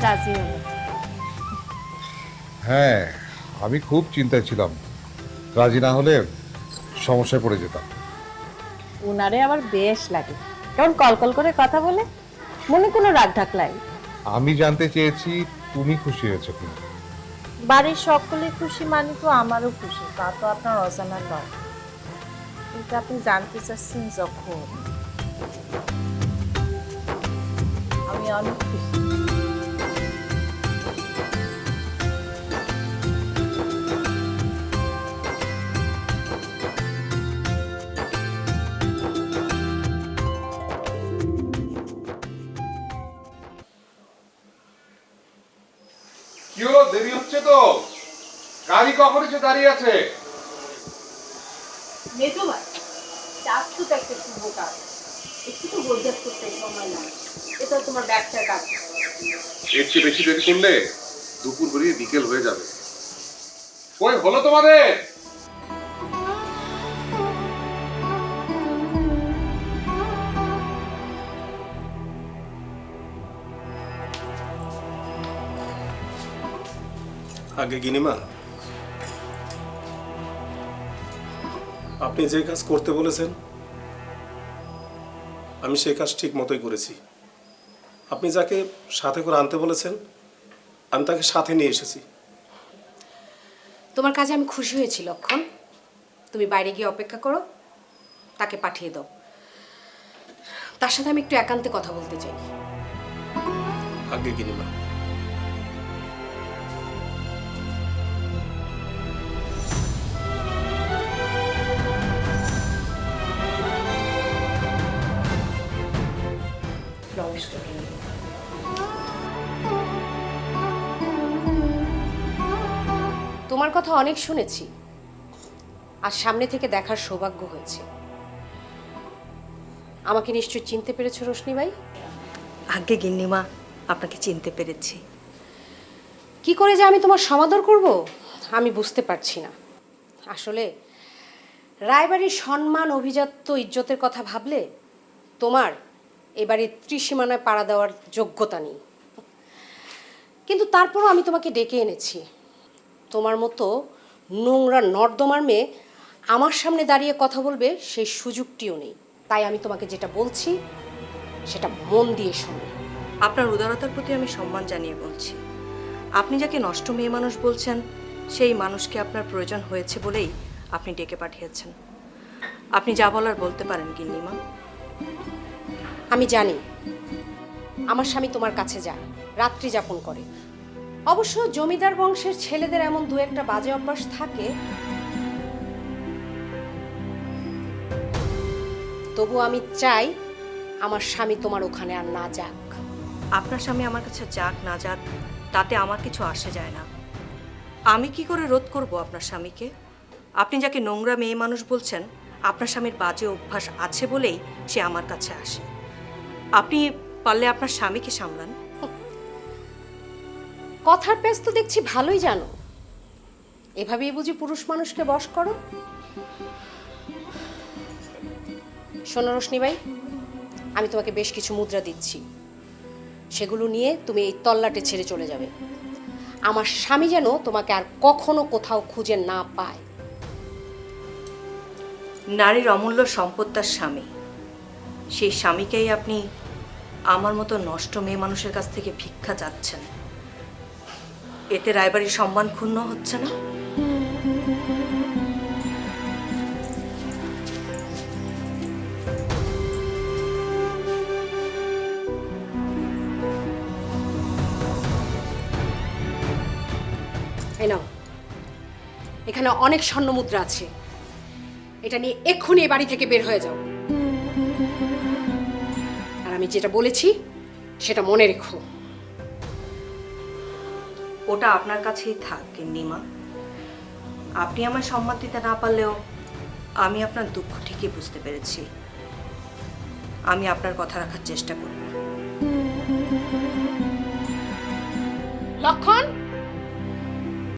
রাজি হলো। হ্যাঁ, আমি খুব চিন্তায় ছিলাম, রাজি না হলে সমস্যায় পড়ে যেতাম। উনারে আবার বেশ লাগে, কেমন কল করে কথা বলে, মনে কোনো রাগ ঢাকলাই। আমি জানতে চেয়েছি তুমি খুশি হয়েছো কিনা। বাড়ির সকলে খুশি মানে তো আমারও খুশি, তা তো আপনার অজানা নয়। কিন্তু আপনি জানতে চাচ্ছেন যখন, আমি অনেক খুশি। কি হলো, দেরি হচ্ছে তো? গাড়ি কখন এসে দাঁড়িয়ে আছে? মেজো ভাই, যাচ্ছ তো একটা শুভ কাজ, একটু তো গোজগাছ করতে সময় লাগে। এটা তোমার ব্যবসার কাজ। এর চেয়ে বেশি দেরি করলে দুপুর গড়িয়ে বিকেল হয়ে যাবে। ওই হলো তোমাদের? আগে গিনিমা, আপনি যে কাজ করতে বলেছেন আমি সেই কাজ ঠিক মতোই করেছি। আপনি যাকে সাথে করে আনতে বলেছেন আমি তাকে সাথে নিয়ে এসেছি। তোমার কাজে আমি খুশি হয়েছি লক্ষণ। তুমি বাইরে গিয়ে অপেক্ষা করো, তাকে পাঠিয়ে দাও। তার সাথে আমি একটু একান্তে কথা বলতে চাই। আগে গিনিমা। প্রবেশ করো। তোমার কথা অনেক শুনেছি, আর সামনে থেকে দেখার সৌভাগ্য হয়েছে। আমাকে নিশ্চয়ই চিনতে পেরেছো রোশনি ভাই? আগে গিন্নিমা, আপনাকে চিনতে পেরেছি। কি করে যে আমি তোমার সমাদর করব আমি বুঝতে পারছি না। আসলে রায়বাড়ির সম্মান, অভিজাত্য, ইজ্জতের কথা ভাবলে তোমার এবাড়ির ত্রিসীমানায় পাড়া দেওয়ার যোগ্যতা নেই। কিন্তু তারপরও আমি তোমাকে ডেকে এনেছি। তোমার মতো নোংরা নর্দমার মেয়ে আমার সামনে দাঁড়িয়ে কথা বলবে সেই সুযোগটিও নেই। তাই আমি তোমাকে যেটা বলছি সেটা মন দিয়ে শোনো। আপনার উদারতার প্রতি আমি সম্মান জানিয়ে বলছি। আপনি যাকে নষ্ট মেয়ে মানুষ বলছেন সেই মানুষকে আপনার প্রয়োজন হয়েছে বলেই আপনি ডেকে পাঠিয়েছেন। আপনি যা বলার বলতে পারেন গিন্নিমা। আমি জানি আমার স্বামী তোমার কাছে যায়, রাত্রি যাপন করে। অবশ্য জমিদার বংশের ছেলেদের এমন দু একটা বাজে অভ্যাস থাকে, তবু আমি চাই আমার স্বামী তোমার ওখানে আর না যাক। আপনার স্বামী আমার কাছে যাক না যাক তাতে আমার কিছু আসে যায় না। আমি কি করে রোধ করব আপনার স্বামীকে? আপনি যাকে নোংরা মেয়ে মানুষ বলছেন আপনার স্বামীর বাজে অভ্যাস আছে বলেই সে আমার কাছে আসে। আপনি পারলে আপনার স্বামীকে সামলান। কথার পেস তো দেখছি ভালোই জানো। এভাবেই বুঝি পুরুষ মানুষকে বশ করো? শোনো রোশনি ভাই, আমি তোমাকে বেশ কিছু মুদ্রা দিচ্ছি, সেগুলো নিয়ে তুমি এই তল্লাটে ছেড়ে চলে যাবে। আমার স্বামী যেন তোমাকে আর কখনো কোথাও খুঁজে না পায়। নারীর অমূল্য সম্পদ তার স্বামী। সেই স্বামীকেই আপনি আমার মতো নষ্ট মেয়ে মানুষের কাছ থেকে ভিক্ষা চাচ্ছেন। এতে রায়বাড়ির সম্মান ক্ষুণ্ণ হচ্ছে না? এই নাও, এখানে অনেক স্বর্ণ মুদ্রা আছে, এটা নিয়ে এক্ষুনি এ বাড়ি থেকে বের হয়ে যাও। আর আমি যেটা বলেছি সেটা মনে রেখো। ওটা আপনার কাছেই থাক গিন্নিমা। আপনি আমায় সম্মান দিতে না পারলেও আমি আপনার দুঃখ ঠিকই বুঝতে পেরেছি। আমি আপনার কথা রাখার চেষ্টা করব। লক্ষণ,